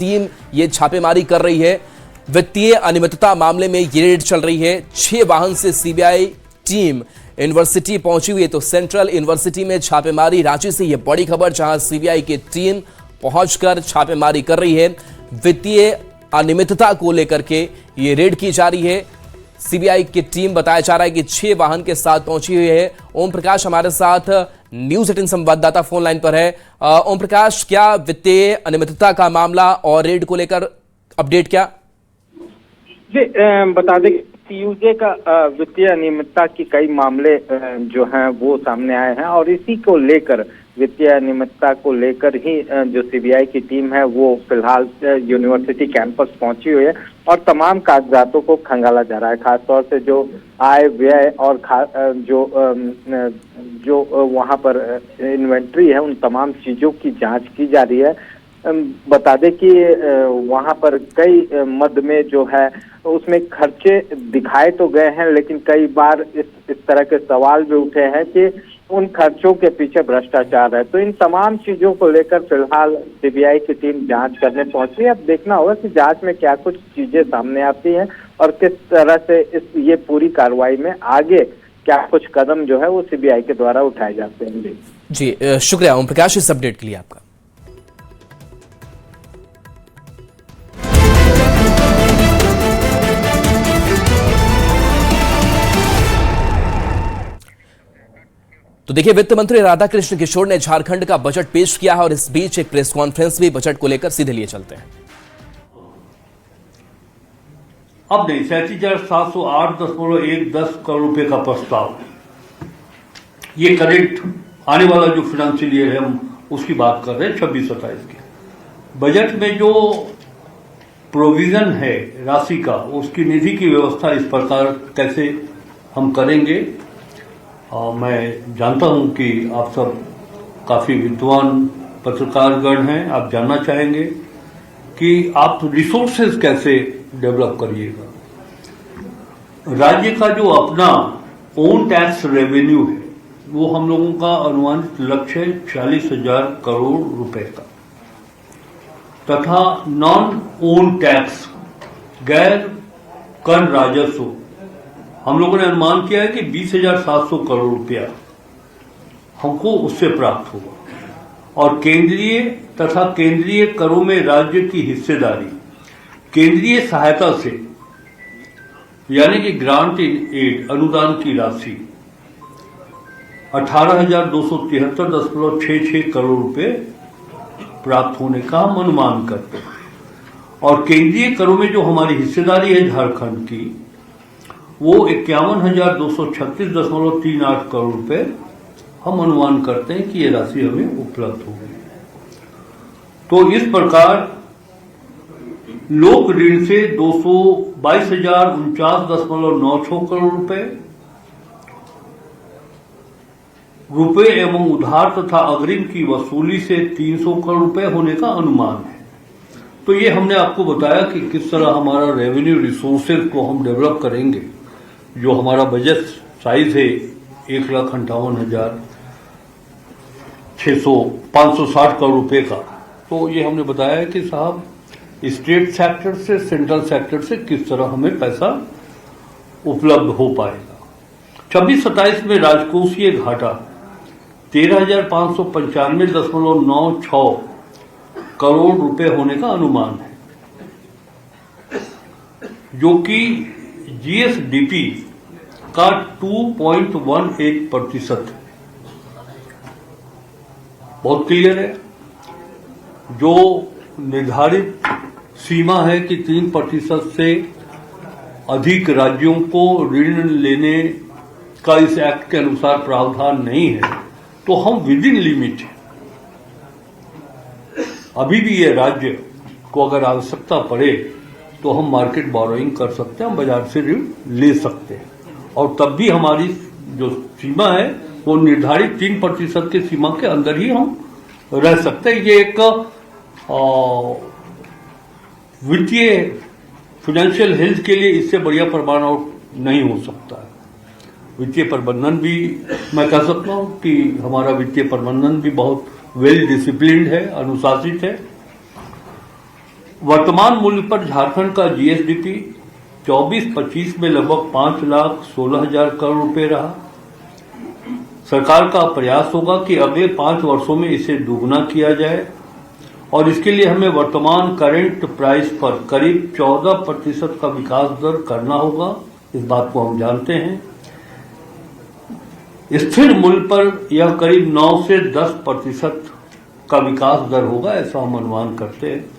Team ये छापेमारी कर रही है। वित्तीय अनियमितता मामले में ये रेड चल रही है। 6 वाहन से सीबीआई टीम यूनिवर्सिटी पहुंची हुई है। तो सेंट्रल यूनिवर्सिटी में छापेमारी, रांची से ये बड़ी खबर, जहां सीबीआई की टीम पहुंचकर छापेमारी कर रही है। वित्तीय अनियमितता को लेकर के ये रेड की जा रही है। सीबीआई की टीम, बताया जा रहा है कि 6 वाहन के साथ पहुंची हुई है। ओम प्रकाश हमारे साथ न्यूज 18 संवाददाता फोन लाइन पर है। ओम प्रकाश, क्या वित्तीय अनियमितता का मामला और रेड को लेकर अपडेट क्या? जी, बता दें पीयूजे का वित्तीय अनियमितता की कई मामले जो हैं वो सामने आए हैं और इसी को लेकर, वित्तीय अनियमितता को लेकर ही जो सीबीआई की टीम है वो फिलहाल यूनिवर्सिटी कैंपस पहुंची हुई है और तमाम कागजातों को खंगाला जा रहा है। खासतौर से जो आय व्यय और जो वहां पर इन्वेंट्री है, उन तमाम चीजों की जांच की जा रही है। बता दें कि वहां पर कई मद में जो है उसमें खर्चे दिखाए तो गए हैं, लेकिन कई बार इस तरह के सवाल भी उठे हैं कि उन खर्चों के पीछे भ्रष्टाचार है। तो इन तमाम चीजों को लेकर फिलहाल सीबीआई की टीम जांच करने पहुंची है। अब देखना होगा कि जांच में क्या कुछ चीजें सामने आती हैं और किस तरह से ये पूरी कार्रवाई में आगे क्या कुछ कदम जो है वो सीबीआई के द्वारा उठाए जाते हैं। जी, शुक्रिया ओम प्रकाश इस अपडेट के लिए आपका। तो देखिए, वित्त मंत्री राधाकृष्ण किशोर ने झारखंड का बजट पेश किया है और इस बीच एक प्रेस कॉन्फ्रेंस भी बजट को लेकर, सीधे लिए चलते हैं। अब नहीं, 37,708.10 करोड़ रुपए का प्रस्ताव, ये करेंट आने वाला जो फाइनेंशियल ईयर है हम उसकी बात कर रहे हैं, 26-27 की। बजट में जो प्रोविजन है राशि का, उसकी निधि की व्यवस्था इस प्रकार कैसे हम करेंगे। मैं जानता हूं कि आप सब काफी विद्वान पत्रकारगण हैं, आप जानना चाहेंगे कि आप रिसोर्सेज कैसे डेवलप करिएगा। राज्य का जो अपना ओन टैक्स रेवेन्यू है वो हम लोगों का अनुमानित लक्ष्य है 40,000 करोड़ रुपए का, तथा नॉन ओन टैक्स, गैर कर राजस्व, हम लोगों ने अनुमान किया है कि 20,700 करोड़ रुपया हमको उससे प्राप्त होगा। और केंद्रीय तथा केंद्रीय करों में राज्य की हिस्सेदारी, केंद्रीय सहायता से यानी कि ग्रांट इन एड, अनुदान की राशि 18,273.66 करोड़ रुपए प्राप्त होने का हम अनुमान करते हैं। और केंद्रीय करों में जो हमारी हिस्सेदारी है झारखंड की, वो 51,236.38 करोड़ रुपए हम अनुमान करते हैं कि ये राशि हमें उपलब्ध होगी। तो इस प्रकार लोक ऋण से 222,049.96 करोड़ रुपए एवं उधार तथा अग्रिम की वसूली से 300 करोड़ रुपए होने का अनुमान है। तो ये हमने आपको बताया कि किस तरह हमारा रेवेन्यू रिसोर्सेज को हम डेवलप करेंगे। जो हमारा बजट साइज है 1,58,560 करोड़ रुपए का, तो ये हमने बताया है कि साहब स्टेट सेक्टर से, सेंट्रल सेक्टर से किस तरह हमें पैसा उपलब्ध हो पाएगा। 26-27 में राजकोषीय घाटा 13,595.96 करोड़ रुपए होने का अनुमान है, जो कि जीएसडीपी का 2.18% है। बहुत क्लियर है। जो निर्धारित सीमा है कि 3% से अधिक राज्यों को ऋण लेने का इस एक्ट के अनुसार प्रावधान नहीं है, तो हम विद इन लिमिट है। अभी भी ये राज्य को अगर आवश्यकता पड़े तो हम मार्केट बोरोइंग कर सकते हैं, हम बाजार से ऋण ले सकते हैं, और तब भी हमारी जो सीमा है वो निर्धारित 3% की सीमा के अंदर ही हम रह सकते हैं। ये एक वित्तीय फाइनेंशियल हेल्थ के लिए इससे बढ़िया प्रमाण और नहीं हो सकता है। वित्तीय प्रबंधन भी मैं कह सकता हूं कि हमारा वित्तीय प्रबंधन भी बहुत वेल डिसिप्लिन्ड है, अनुशासित है। वर्तमान मूल्य पर झारखंड का जीएसडीपी 24-25 में लगभग 5,16,000 करोड़ रुपए रहा। सरकार का प्रयास होगा कि अगले 5 वर्षों में इसे दुगना किया जाए और इसके लिए हमें वर्तमान करंट प्राइस पर करीब 14% का विकास दर करना होगा। इस बात को हम जानते हैं। स्थिर मूल्य पर यह करीब 9 से 10% का विकास दर होगा, ऐसा हम अनुमान करते हैं।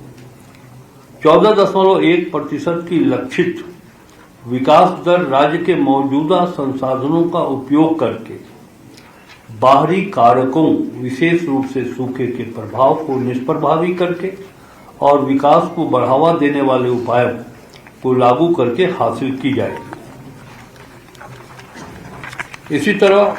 14.1% की लक्षित विकास दर राज्य के मौजूदा संसाधनों का उपयोग करके बाहरी कारकों, विशेष रूप से सूखे के प्रभाव को निष्प्रभावी करके और विकास को बढ़ावा देने वाले उपायों को लागू करके हासिल की जाएगी। इसी तरह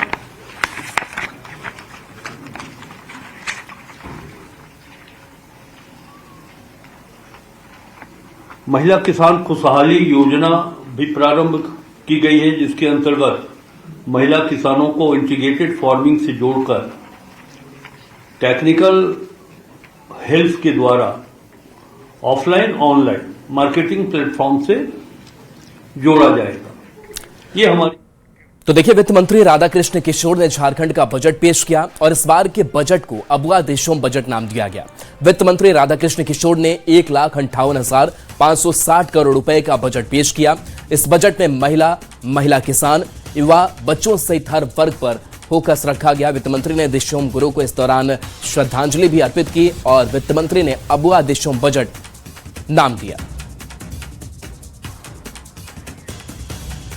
महिला किसान खुशहाली योजना भी प्रारंभ की गई है, जिसके अंतर्गत महिला किसानों को इंटीग्रेटेड फार्मिंग से जोड़कर टेक्निकल हेल्प के द्वारा ऑफलाइन ऑनलाइन मार्केटिंग प्लेटफॉर्म से जोड़ा जाएगा। ये हमारी तो देखिए, वित्त मंत्री राधाकृष्ण किशोर ने झारखंड का बजट पेश किया और इस बार के बजट को अबुआ देशोम बजट नाम दिया गया। वित्त मंत्री राधाकृष्ण किशोर ने 1,58,560 करोड़ रुपए का बजट पेश किया। इस बजट में महिला किसान, युवा, बच्चों सहित हर वर्ग पर फोकस रखा गया। वित्त मंत्री ने देशोम गुरु को इस दौरान श्रद्धांजलि भी अर्पित की और वित्त मंत्री ने अबुआ देशोम बजट नाम दिया।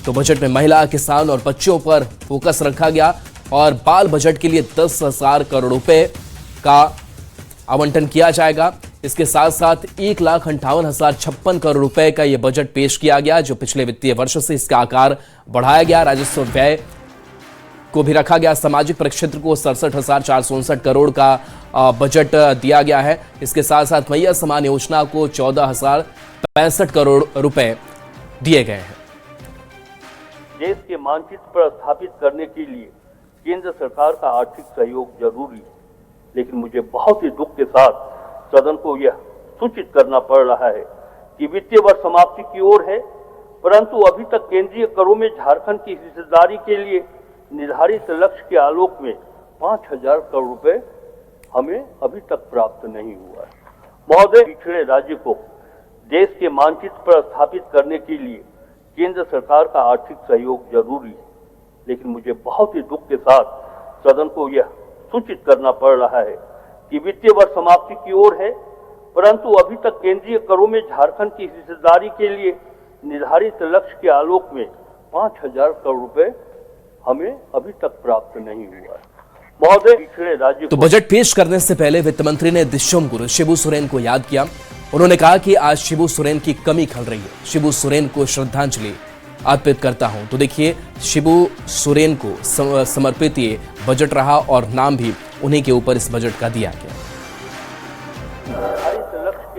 तो बजट में महिला, किसान और बच्चों पर फोकस रखा गया और बाल बजट के लिए 10,000 करोड़ रुपए का आवंटन किया जाएगा। इसके साथ साथ 1,58,056 करोड़ रुपए का यह बजट पेश किया गया, जो पिछले वित्तीय वर्ष से इसका आकार बढ़ाया गया। राजस्व व्यय को भी रखा गया। सामाजिक प्रक्षेत्र को 67,459 करोड़ का बजट दिया गया है। इसके साथ साथ मैया समान योजना को 14,065 करोड़ रुपए दिए गए हैं। देश के मानचित्र पर स्थापित करने के लिए केंद्र सरकार का आर्थिक सहयोग जरूरी है, लेकिन मुझे बहुत ही दुख के साथ सदन को यह सूचित करना पड़ रहा है कि वित्तीय वर्ष समाप्ति की ओर है, परंतु अभी तक केंद्रीय करों में झारखंड की हिस्सेदारी के लिए निर्धारित लक्ष्य के आलोक में 5,000 करोड़ रुपए हमें अभी तक प्राप्त नहीं हुआ है। महोदय, पिछड़े राज्य को देश के मानचित्र पर स्थापित करने के लिए केंद्र सरकार का आर्थिक सहयोग जरूरी है, लेकिन मुझे बहुत ही दुख के साथ सदन को यह सूचित करना पड़ रहा है कि वित्तीय वर्ष समाप्ति की ओर है, परंतु अभी तक केंद्रीय करों में झारखंड की हिस्सेदारी के लिए निर्धारित लक्ष्य के आलोक में 5,000 करोड़ रुपए हमें अभी तक प्राप्त नहीं हुआ है। महोदय, पिछड़े राज्य तो बजट पेश करने से पहले वित्त मंत्री ने दिशोम गुरु शिबू सोरेन को याद किया। उन्होंने कहा कि आज शिबू सोरेन की कमी खल रही है। शिबू सोरेन को श्रद्धांजलि अर्पित करता हूं। तो देखिए, शिबू सोरेन को समर्पित ये बजट रहा और नाम भी उन्हीं के ऊपर इस बजट का दिया गया।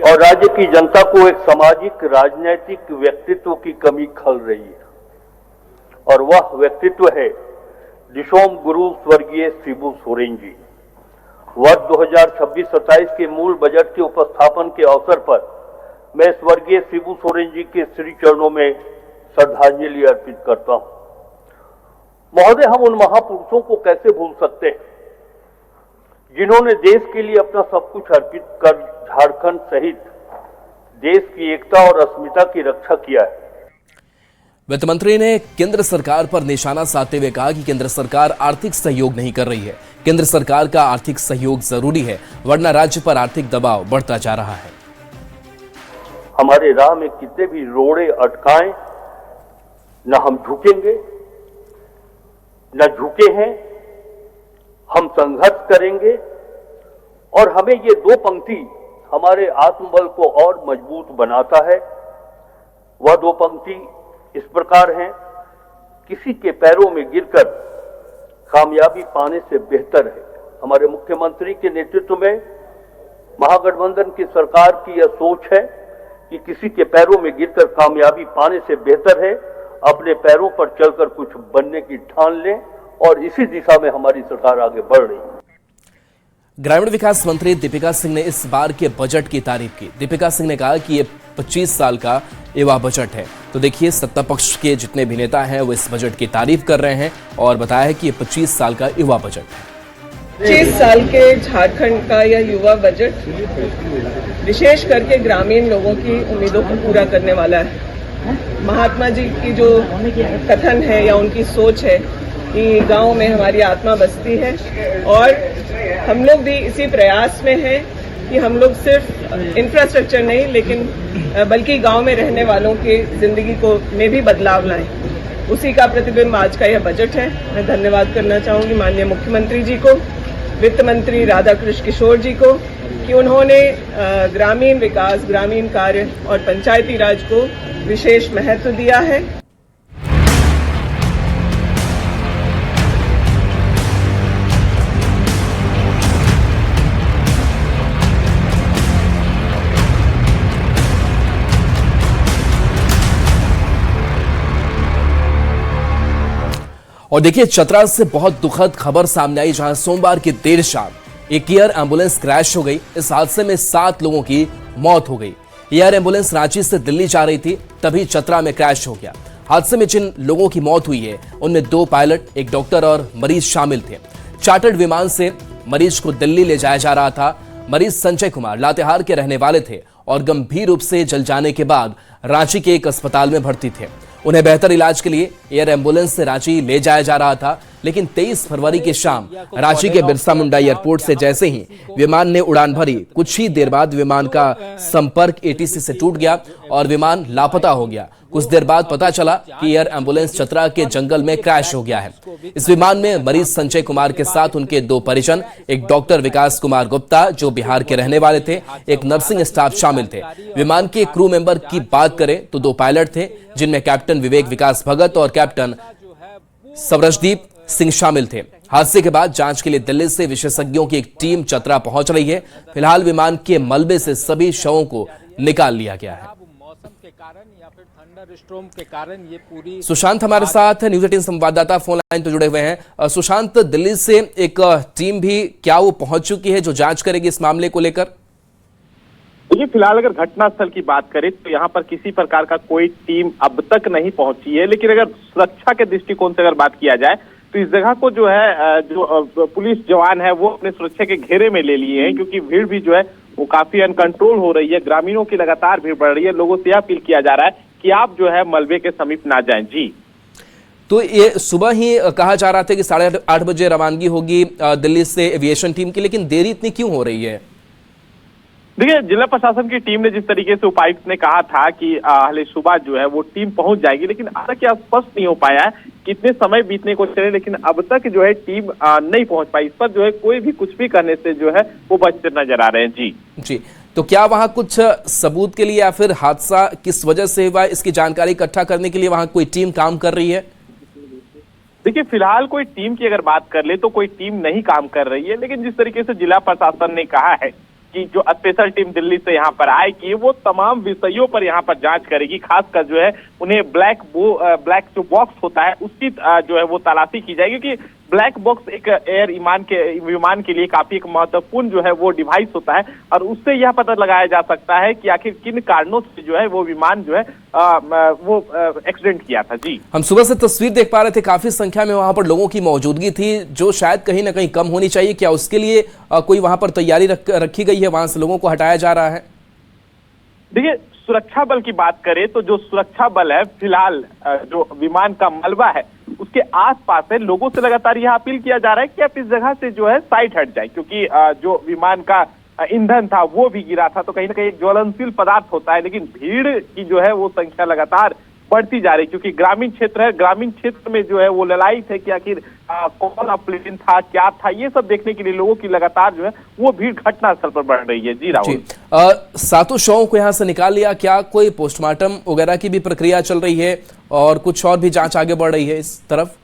और राज्य की जनता को एक सामाजिक राजनीतिक व्यक्तित्व की कमी खल रही है, और वह व्यक्तित्व है दिशोम गुरु स्वर्गीय शिबू सोरेन जी। वर्ष 2026-27 के मूल बजट के उपस्थापन के अवसर पर मैं स्वर्गीय शिबू सोरेन जी के श्री चरणों में श्रद्धांजलि अर्पित करता हूं। महोदय, हम उन महापुरुषों को कैसे भूल सकते हैं जिन्होंने देश के लिए अपना सब कुछ अर्पित कर झारखंड सहित देश की एकता और अस्मिता की रक्षा किया है। वित्त मंत्री ने केंद्र सरकार पर निशाना साधते हुए कहा कि केंद्र सरकार आर्थिक सहयोग नहीं कर रही है। केंद्र सरकार का आर्थिक सहयोग जरूरी है, वरना राज्य पर आर्थिक दबाव बढ़ता जा रहा है। हमारे राह में कितने भी रोड़े अटकाएं, न हम झुकेंगे, न झुके हैं, हम संघर्ष करेंगे। और हमें ये दो पंक्ति हमारे आत्मबल को और मजबूत बनाता है। वह दो पंक्ति इस प्रकार हैं, किसी के पैरों में गिरकर कामयाबी पाने से बेहतर है। हमारे मुख्यमंत्री के नेतृत्व में महागठबंधन की सरकार की यह सोच है कि किसी के पैरों में गिरकर कामयाबी पाने से बेहतर है अपने पैरों पर चलकर कुछ बनने की ठान लें, और इसी दिशा में हमारी सरकार आगे बढ़ रही है। ग्रामीण विकास मंत्री दीपिका सिंह ने इस बार के बजट की तारीफ की। दीपिका सिंह ने कहा कि ये 25 साल का युवा बजट है। तो देखिए, सत्ता पक्ष के जितने भी नेता हैं वो इस बजट की तारीफ कर रहे हैं और बताया है कि ये 25 साल का युवा बजट है। 25 साल के झारखंड का यह युवा बजट विशेष करके ग्रामीण लोगों की उम्मीदों को पूरा करने वाला है। महात्मा जी की जो कथन है या उनकी सोच है कि गांव में हमारी आत्मा बसती है, और हम लोग भी इसी प्रयास में हैं कि हम लोग सिर्फ इंफ्रास्ट्रक्चर नहीं लेकिन बल्कि गांव में रहने वालों की जिंदगी को में भी बदलाव लाएं। उसी का प्रतिबिंब आज का यह बजट है। मैं धन्यवाद करना चाहूंगी माननीय मुख्यमंत्री जी को, वित्त मंत्री राधाकृष्ण किशोर जी को कि उन्होंने ग्रामीण विकास, ग्रामीण कार्य और पंचायती राज को विशेष महत्व दिया है। और देखिए, चतरा से बहुत दुखद खबर सामने आई, जहां सोमवार की देर शाम एक एयर एम्बुलेंस क्रैश हो गई। इस हादसे में 7 लोगों की मौत हो गई। एयर एम्बुलेंस रांची से दिल्ली जा रही थी, तभी चतरा में क्रैश हो गया। हादसे में जिन लोगों की मौत हुई है उनमें 2 पायलट, एक डॉक्टर और मरीज शामिल थे। चार्टर्ड विमान से मरीज को दिल्ली ले जाया जा रहा था। मरीज संजय कुमार लातेहार के रहने वाले थे और गंभीर रूप से जल जाने के बाद रांची के एक अस्पताल में भर्ती थे। उन्हें बेहतर इलाज के लिए एयर एम्बुलेंस से रांची ले जाया जा रहा था, लेकिन 23 फरवरी की शाम रांची के बिरसा मुंडा एयरपोर्ट से जैसे ही विमान ने उड़ान भरी, कुछ ही देर बाद विमान का संपर्क एटीसी से टूट गया और विमान लापता हो गया। कुछ देर बाद पता चला कि एयर एम्बुलेंस चतरा के जंगल में क्रैश हो गया है। इस विमान में मरीज संजय कुमार के साथ उनके 2 परिजन, एक डॉक्टर विकास कुमार गुप्ता जो बिहार के रहने वाले थे, एक नर्सिंग स्टाफ शामिल थे। विमान के क्रू मेंबर की बात करें तो 2 पायलट थे, जिनमें कैप्टन विवेक विकास भगत और कैप्टन सवरजदीप सिंह शामिल थे। हादसे के बाद जांच के लिए दिल्ली से विशेषज्ञों की एक टीम चतरा पहुंच रही है। फिलहाल विमान के मलबे से सभी शवों को निकाल लिया गया है। मौसम के कारण या फिर थंडरस्टॉर्म के कारण ये पूरी सुशांत हमारे साथ न्यूज 18 संवाददाता फोन लाइन पर जुड़े हुए हैं। सुशांत, दिल्ली से एक टीम भी क्या वो पहुंच चुकी है जो जांच करेगी इस मामले को लेकर? देखिए, फिलहाल अगर घटनास्थल की बात करें तो यहाँ पर किसी प्रकार का कोई टीम अब तक नहीं पहुंची है, लेकिन अगर सुरक्षा के दृष्टिकोण से अगर बात किया जाए तो इस जगह को जो है जो पुलिस जवान है वो अपने सुरक्षा के घेरे में ले लिए हैं, क्योंकि भीड़ भी जो है वो काफी अनकंट्रोल हो रही है। ग्रामीणों की लगातार भीड़ बढ़ रही है। लोगों से अपील किया जा रहा है कि आप जो है मलबे के समीप ना जाएं। जी, तो ये सुबह ही कहा जा रहा था कि 8:30 बजे रवानगी होगी दिल्ली से एविएशन टीम की, लेकिन देरी इतनी क्यों हो रही है? देखिए, जिला प्रशासन की टीम ने जिस तरीके से उपायुक्त ने कहा था कि हाले सुबह जो है वो टीम पहुंच जाएगी, लेकिन अब तक यह स्पष्ट नहीं हो पाया है कितने समय बीतने को चले, लेकिन अब तक जो है टीम नहीं पहुंच पाई। इस पर जो है कोई भी कुछ भी करने से जो है वो बचते नजर आ रहे हैं। जी, तो क्या वहां कुछ सबूत के लिए या फिर हादसा किस वजह से हुआ, इसकी जानकारी इकट्ठा करने के लिए वहां कोई टीम काम कर रही है? देखिए, फिलहाल कोई टीम की अगर बात कर ले तो कोई टीम नहीं काम कर रही है, लेकिन जिस तरीके से जिला प्रशासन ने कहा है कि जो स्पेशल टीम दिल्ली से यहाँ पर आएगी वो तमाम विषयों पर यहाँ पर जांच करेगी। खासकर जो है उन्हें ब्लैक जो बॉक्स होता है उसकी जो है वो तलाशी की जाएगी, क्योंकि ब्लैक बॉक्स एक एयर विमान के लिए काफी एक महत्वपूर्ण जो है वो डिवाइस होता है, और उससे यह पता लगाया जा सकता है कि आखिर किन कारणों से जो है वो विमान जो है वो एक्सीडेंट किया था। जी, हम सुबह से तस्वीर देख पा रहे थे, काफी संख्या में वहां पर लोगों की मौजूदगी थी, जो शायद कहीं ना कहीं कम होनी चाहिए। क्या उसके लिए कोई वहां पर तैयारी रखी गई है, वहां से लोगों को हटाया जा रहा है? देखिए, सुरक्षा बल की बात करें तो जो सुरक्षा बल है फिलहाल जो विमान का मलबा है उसके आसपास है। लोगों से लगातार यह अपील किया जा रहा है कि आप इस जगह से जो है साइड हट जाए, क्योंकि जो विमान का ईंधन था वो भी गिरा था, तो कहीं ना कहीं एक ज्वलनशील पदार्थ होता है। लेकिन भीड़ की जो है वो संख्या लगातार बढ़ती जा रही, क्योंकि ग्रामीण क्षेत्र है। ग्रामीण क्षेत्र में जो है वो ललायित है कि आखिर कौन प्लेन था, क्या था, ये सब देखने के लिए लोगों की लगातार जो है वो भीड़ घटनास्थल पर बढ़ रही है। जी राहुल, 7 शवों को यहाँ से निकाल लिया, क्या कोई पोस्टमार्टम वगैरह की भी प्रक्रिया चल रही है और कुछ और भी जांच आगे बढ़ रही है इस तरफ?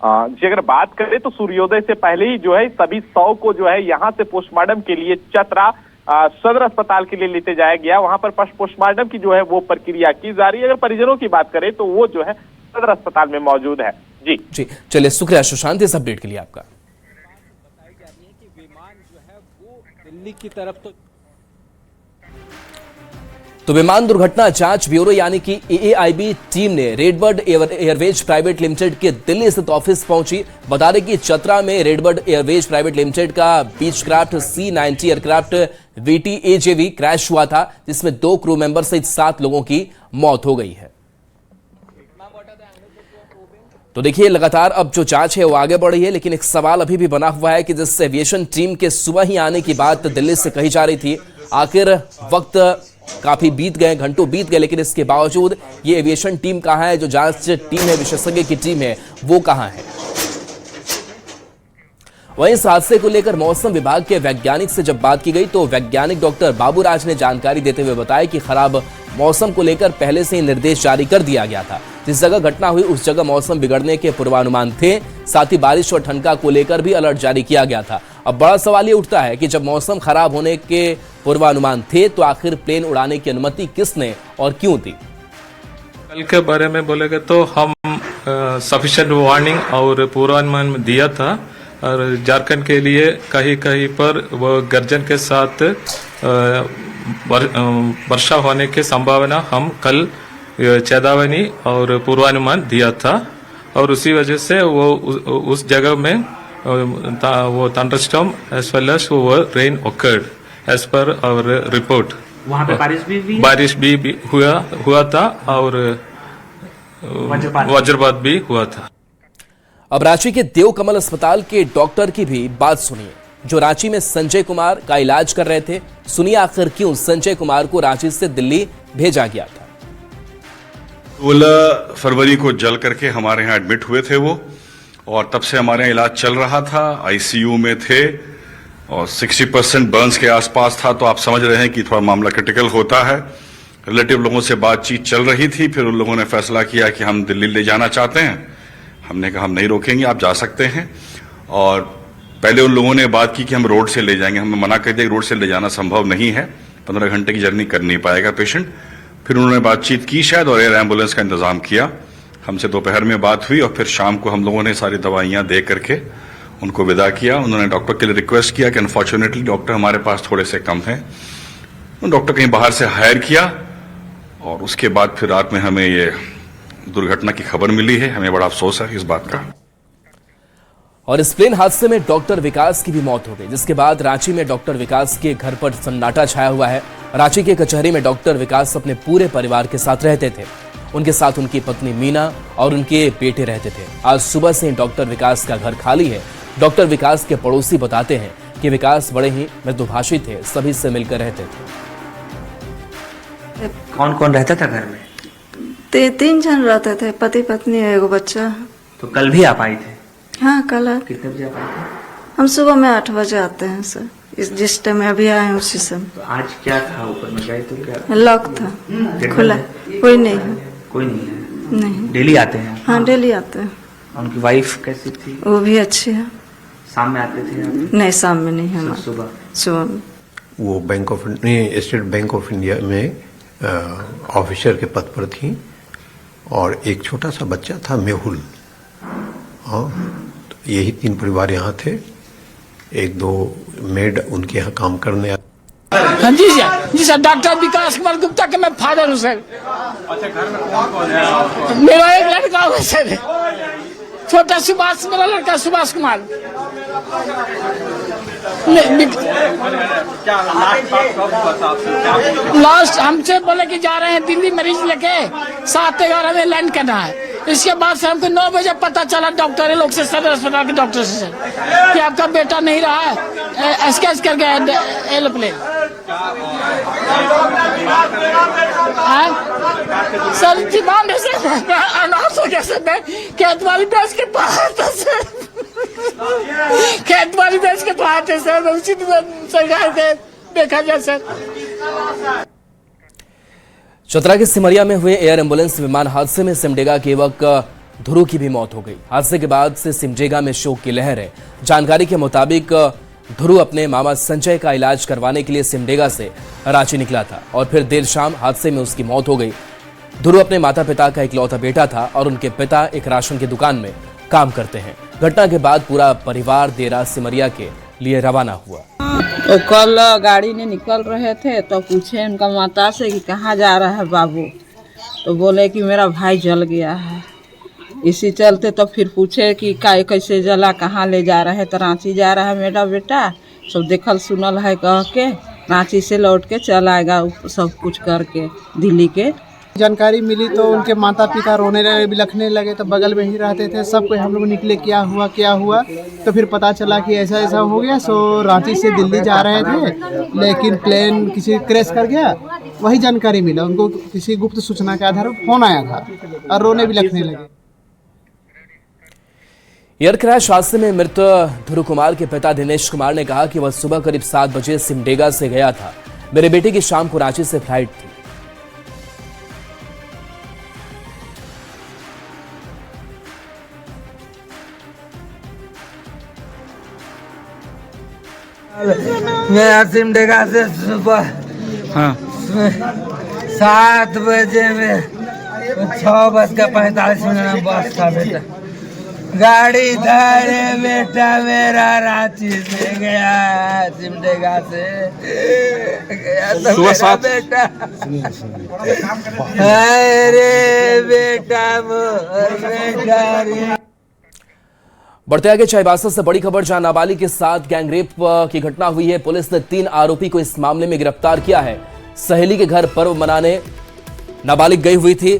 जी, अगर बात करें तो सूर्योदय से पहले ही जो है सभी 100 को जो है यहाँ से पोस्टमार्टम के लिए चतरा सदर अस्पताल के लिए लेते जाया गया। वहां पर पोस्टमार्टम की जो है वो प्रक्रिया की जा रही है। अगर परिजनों की बात करें तो वो जो है सदर अस्पताल में मौजूद है। जी, चलिए, शुक्रिया सुशांत इस अपडेट के लिए आपका। बताई जा रही है कि विमान दिल्ली की तरफ तो विमान दुर्घटना जांच ब्यूरो यानी कि एएआईबी टीम ने रेडबर्ड एयरवेज प्राइवेट लिमिटेड के दिल्ली स्थित ऑफिस पहुंची। बता दें कि चतरा में रेडबर्ड एयरवेज प्राइवेट लिमिटेड का Beechcraft C-90 aircraft VTAJV crash हुआ था, जिसमें 2 क्रू मेंबर सहित 7 लोगों की मौत हो गई है। तो देखिए, लगातार अब जो जांच है वो आगे बढ़ रही है, लेकिन एक सवाल अभी भी बना हुआ है कि जिस एविएशन टीम के सुबह ही आने की बात दिल्ली से कही जा रही थी, आखिर वक्त काफी बीत गए, घंटों बीत गए, लेकिन इसके बावजूद ये एविएशन टीम कहां है, जो जांच टीम है, विशेषज्ञ की टीम है, वो कहां है। वहीं इस हादसे को लेकर मौसम विभाग के वैज्ञानिक से जब बात की गई तो वैज्ञानिक डॉक्टर बाबूराज ने जानकारी देते हुए बताया कि खराब मौसम को लेकर पहले से ही निर्देश जारी कर दिया गया था। जिस जगह घटना हुई उस जगह मौसम बिगड़ने के पूर्वानुमान थे, साथ ही बारिश और ठंडा को लेकर भी अलर्ट जारी किया गया था। अब बड़ा सवाल ये उठता है कि जब मौसम खराब होने के पूर्वानुमान थे तो आखिर प्लेन उड़ाने की अनुमति किसने और क्यों दी। कल के बारे में बोलेगा तो हम सफिशिएंट वार्निंग और पूर्वानुमान दिया था, और झारखंड के लिए कहीं कहीं पर वो गर्जन के साथ वर्षा होने की संभावना हम कल चेतावनी और पूर्वानुमान दिया था, और उसी वजह से वो उस जगह में वो थंडरस्टॉर्म एज वेल एज वो rain occurred as per our report. वहाँ पे बारिश भी हुआ था और वज्रपात भी हुआ था। अब रांची के देव कमल अस्पताल के डॉक्टर की भी बात सुनिए, जो रांची में संजय कुमार का इलाज कर रहे थे। सुनिए आखिर क्यों संजय कुमार को रांची से दिल्ली भेजा गया था। 16 फरवरी को जल करके हमारे यहाँ एडमिट हुए थे वो, और तब से हमारे यहाँ इलाज चल रहा था, आईसीयू में थे और 60% बर्न्स के आसपास था। तो आप समझ रहे हैं कि थोड़ा मामला क्रिटिकल होता है। रिलेटिव लोगों से बातचीत चल रही थी, फिर उन लोगों ने फैसला किया कि हम दिल्ली ले जाना चाहते हैं। हमने कहा हम नहीं रोकेंगे, आप जा सकते हैं। और पहले उन लोगों ने बात की कि हम रोड से ले जाएंगे, हमने मना कर दिया, रोड से ले जाना संभव नहीं है, 15 घंटे की जर्नी कर नहीं पाएगा पेशेंट। फिर उन्होंने बातचीत की शायद और एयर एम्बुलेंस का इंतजाम किया। हमसे दोपहर में बात हुई और फिर शाम को हम लोगों ने सारी दवाइयां दे करके उनको विदा किया। उन्होंने डॉक्टर के लिए रिक्वेस्ट किया कि अनफॉर्चुनेटली डॉक्टर हमारे पास थोड़े से कम हैं, डॉक्टर कहीं बाहर से हायर किया। और उसके बाद फिर रात में हमें ये दुर्घटना की खबर मिली है। हमें बड़ा अफसोस है इस बात का। और इस प्लेन हादसे में डॉक्टर विकास की भी मौत हो गई, जिसके बाद रांची में डॉक्टर विकास के घर पर सन्नाटा छाया हुआ है। रांची के कचहरी में डॉक्टर विकास अपने पूरे परिवार के साथ रहते थे। उनके साथ उनकी पत्नी मीना और उनके बेटे रहते थे। आज सुबह से डॉक्टर विकास का घर खाली है। डॉक्टर विकास के पड़ोसी बताते हैं कि विकास बड़े ही मृदुभाषी थे, सभी से मिलकर रहते थे। कौन कौन रहता था घर में? 3 जन रहते थे, पति पत्नी एगो बच्चा। तो कल भी आप आए थे? हाँ, कल। कितने बजे आप आए थे? हम सुबह में 8 बजे आते हैं सर। जिस टाइम में अभी आए हैं उसी समय। तो आज क्या था? ऊपर में गए तो क्या लॉक था, खुला, कोई नहीं है। कोई नहीं है? नहीं। डेली आते हैं? हाँ, डेली आते हैं। उनकी वाइफ कैसी थी? वो भी अच्छी है। शाम में आते थे? नहीं, शाम में नहीं है, सुबह में। वो स्टेट बैंक ऑफ इंडिया में ऑफिसर के पद पर थी, और एक छोटा सा बच्चा था मेहुल। हाँ, तो यही 3 परिवार यहाँ थे। 1-2 मेड उनके यहाँ काम करने। हाँ जी सर, डॉक्टर विकास कुमार गुप्ता के मैं फादर हूँ सर। अच्छा, घर में कौन है? मेरा एक लड़का है सर, छोटा सुभाष, मेरा लड़का सुभाष कुमार। क्या लास्ट बात कब हुआ था आपसे? लास्ट हमसे बोले कि जा रहे हैं दिल्ली मरीज लेके, 7-11 में लैंड करना है। इसके बाद से हमको 9 बजे पता चला डॉक्टर लोग से, सदर अस्पताल के डॉक्टर से सर, कि आपका बेटा नहीं रहा है, स्केच कर गया एरोप्लेन। सर डिमांड है सर, अनाउंस हो गया सर, मैं खेतवाली बेच के बाहर था सर, खेतवाली बेच के बाहर थे सर, उसी सरकार से देखा जाए सर। चतरा के सिमरिया में हुए एयर एम्बुलेंस विमान हादसे में सिमडेगा के युवक ध्रुव की भी मौत हो गई। हादसे के बाद से सिमडेगा में शोक की लहर है। जानकारी के मुताबिक ध्रुव अपने मामा संजय का इलाज करवाने के लिए सिमडेगा से रांची निकला था और फिर देर शाम हादसे में उसकी मौत हो गई। ध्रुव अपने माता पिता का इकलौता बेटा था और उनके पिता एक राशन की दुकान में काम करते हैं। घटना के बाद पूरा परिवार देरा सिमरिया के लिए रवाना हुआ। तो कल गाड़ी में निकल रहे थे तो पूछे उनका माता से कि कहाँ जा रहा है बाबू, तो बोले कि मेरा भाई जल गया है। इसी चलते तो फिर पूछे कि कैसे जला, कहाँ ले जा रहा है, तो रांची जा रहा है मेरा बेटा। सब देखल सुनल है कह के रांची से लौट के चल आएगा सब कुछ करके दिल्ली के। जानकारी मिली तो उनके माता पिता रोने लगे, बिलखने लगे, तो बगल में ही रहते थे। सब कोई हम लोग निकले क्या हुआ, तो फिर पता चला कि ऐसा ऐसा हो गया। सो रांची से दिल्ली जा रहे थे लेकिन प्लेन किसी क्रैश कर गया, वही जानकारी मिला उनको। किसी गुप्त सूचना के आधार पर फोन आया था और रोने बिलखने लगे। एयर क्रैश हादसे में मृत ध्रुव कुमार के पिता दिनेश कुमार ने कहा कि वह सुबह करीब 7 बजे सिमडेगा से गया था। मेरे बेटे की शाम को रांची से फ्लाइट थी। मैं सिमडेगा से सुबह 7 बजे में 6:45 में बस था बेटा। गाड़ी धारे बेटा मेरा रांची से गया, सिमडेगा से गया तो मेरा बेटा। अरे बेटा मोर बेटा रे। बढ़ते आगे चाईबासा से बड़ी खबर, जहां नाबालिग के साथ गैंगरेप की घटना हुई है। पुलिस ने 3 आरोपी को इस मामले में गिरफ्तार किया है। सहेली के घर पर्व मनाने नाबालिग गई हुई थी।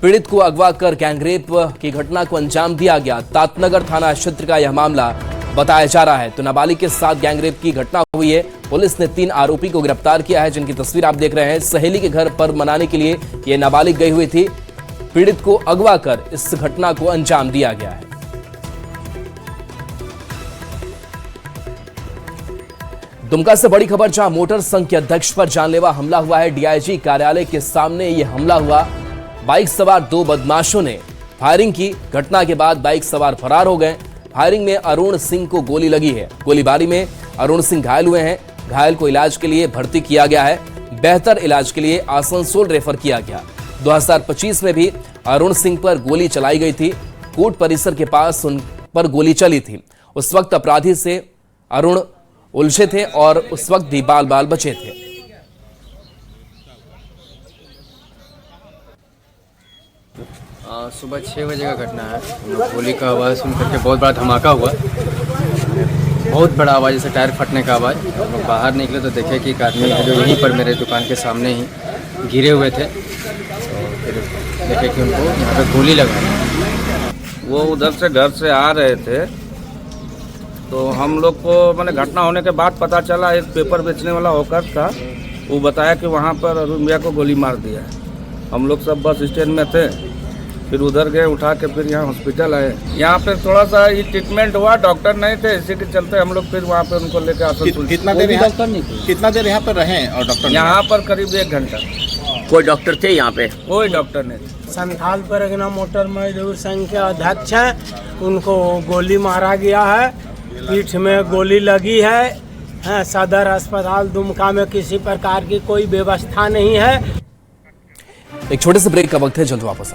पीड़ित को अगवा कर गैंगरेप की घटना को अंजाम दिया गया। तातनगर थाना क्षेत्र का यह मामला बताया जा रहा है। तो नाबालिग के साथ गैंगरेप की घटना हुई है। पुलिस ने 3 आरोपी को गिरफ्तार किया है, जिनकी तस्वीर आप देख रहे हैं। सहेली के घर पर्व मनाने के लिए ये नाबालिग गई हुई थी। पीड़ित को अगवा कर इस घटना को अंजाम दिया गया है। दुमका से बड़ी खबर, जहां मोटर संघ के अध्यक्ष पर जानलेवा हमला हुआ है। डीआईजी कार्यालय के सामने यह हमला हुआ। बाइक सवार 2 बदमाशों ने फायरिंग की। घटना के बाद बाइक सवार फरार हो गए। फायरिंग में अरुण सिंह को गोली लगी है। गोलीबारी में अरुण सिंह घायल हुए हैं। घायल को इलाज के लिए भर्ती किया गया है। बेहतर इलाज के लिए आसनसोल रेफर किया गया। 2025 में भी अरुण सिंह पर गोली चलाई गई थी। कोर्ट परिसर के पास उन पर गोली चली थी। उस वक्त अपराधी से अरुण उलझे थे और उस वक्त भी बाल बचे थे। सुबह 6 बजे का घटना है। गोली का आवाज़ सुन करके बहुत बड़ा धमाका हुआ, बहुत बड़ा आवाज़, जैसे टायर फटने का आवाज़। हम लोग बाहर निकले तो देखे कि एक आदमी जो यहीं पर मेरे दुकान के सामने ही गिरे हुए थे। तो फिर देखे कि उनको यहाँ पे गोली लगा। वो उधर से घर से आ रहे थे तो हम लोग को मैंने घटना होने के बाद पता चला, एक पेपर बेचने वाला होकर था, वो बताया कि वहाँ पर अरुण भैया को गोली मार दिया है। हम लोग सब बस स्टैंड में थे, फिर उधर गए, उठा के फिर यहाँ हॉस्पिटल आए। यहाँ पे थोड़ा सा ये ट्रीटमेंट हुआ, डॉक्टर नहीं थे, इसी के चलते हम लोग फिर वहाँ पे उनको लेकर आसनसोल। कितना देर यहाँ पर रहे और डॉक्टर? यहाँ पर करीब 1 घंटा। कोई डॉक्टर थे यहाँ पे? कोई डॉक्टर नहीं। संथाल परगना मोटर मजदूर संघ के अध्यक्ष हैं, उनको गोली मारा गया है, पीठ में गोली लगी है। सदर अस्पताल दुमका में किसी प्रकार की कोई व्यवस्था नहीं है। एक छोटे से ब्रेक का वक्त है, जल्द वापस